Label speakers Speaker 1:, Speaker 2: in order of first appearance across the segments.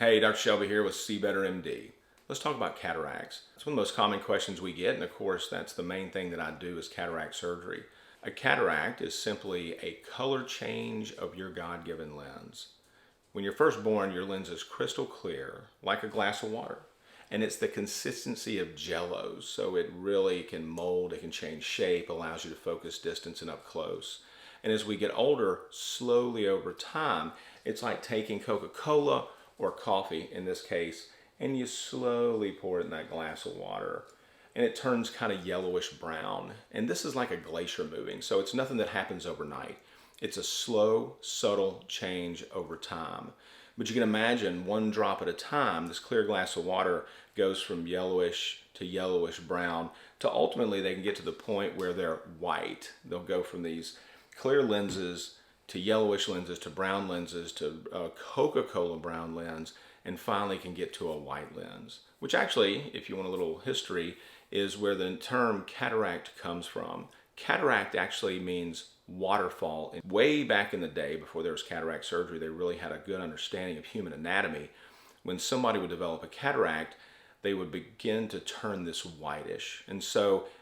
Speaker 1: Hey, Dr. Shelby here with See Better MD. Let's talk about cataracts. It's one of the most common questions we get, and of course, that's the main thing that I do is cataract surgery. A cataract is simply a color change of your God-given lens. When you're first born, your lens is crystal clear, like a glass of water. And it's the consistency of jello, so it really can mold, it can change shape, allows you to focus distance and up close. And as we get older, slowly over time, it's like taking Coca-Cola or coffee in this case, and you slowly pour it in that glass of water. And it turns kind of yellowish brown. And this is like a glacier moving, so it's nothing that happens overnight. It's a slow, subtle change over time. But you can imagine one drop at a time, this clear glass of water goes from yellowish to yellowish brown to ultimately they can get to the point where they're white. They'll go from these clear lenses to yellowish lenses to brown lenses to a Coca-Cola brown lens, and finally can get to a white lens, which actually, if you want a little history, is where the term cataract comes from. Cataract actually means waterfall. Way back in the day, before there was cataract surgery, they really had a good understanding of human anatomy. When somebody would develop a cataract, they would begin to turn this whitish. And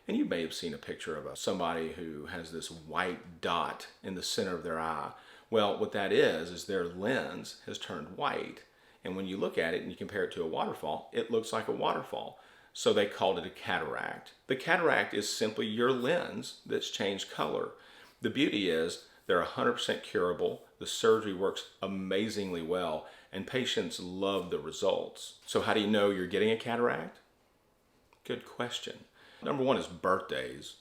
Speaker 1: you may have seen a picture of somebody who has this white dot in the center of their eye. Well, what that is their lens has turned white. And when you look at it and you compare it to a waterfall, it looks like a waterfall. So they called it a cataract. The cataract is simply your lens that's changed color. The beauty is they're 100% curable. The surgery works amazingly well, and patients love the results. So how do you know you're getting a cataract? Good question. Number one is birthdays.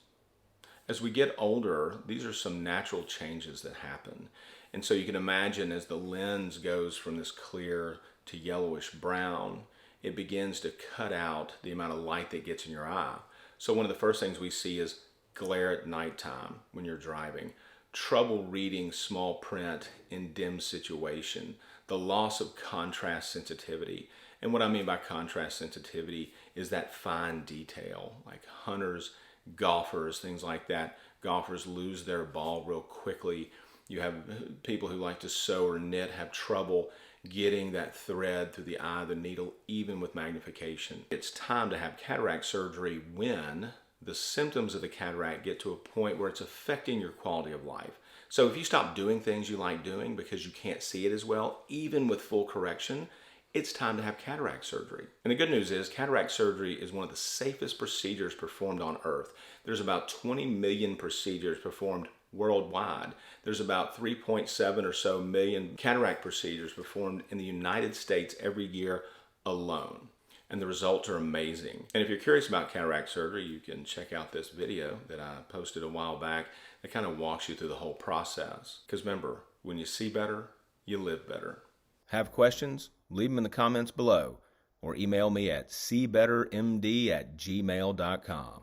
Speaker 1: As we get older, these are some natural changes that happen. And so you can imagine as the lens goes from this clear to yellowish brown, it begins to cut out the amount of light that gets in your eye. So one of the first things we see is glare at nighttime when you're driving, trouble reading small print in dim situation, the loss of contrast sensitivity. And what I mean by contrast sensitivity is that fine detail, like hunters, golfers, things like that. Golfers lose their ball real quickly. You have people who like to sew or knit have trouble getting that thread through the eye of the needle, even with magnification. It's time to have cataract surgery when the symptoms of the cataract get to a point where it's affecting your quality of life. So if you stop doing things you like doing because you can't see it as well, even with full correction, it's time to have cataract surgery. And the good news is cataract surgery is one of the safest procedures performed on earth. There's about 20 million procedures performed worldwide. There's about 3.7 or so million cataract procedures performed in the United States every year alone. And the results are amazing. And if you're curious about cataract surgery, you can check out this video that I posted a while back that kind of walks you through the whole process. Because remember, when you see better, you live better. Have questions? Leave them in the comments below or email me at seebettermd@gmail.com.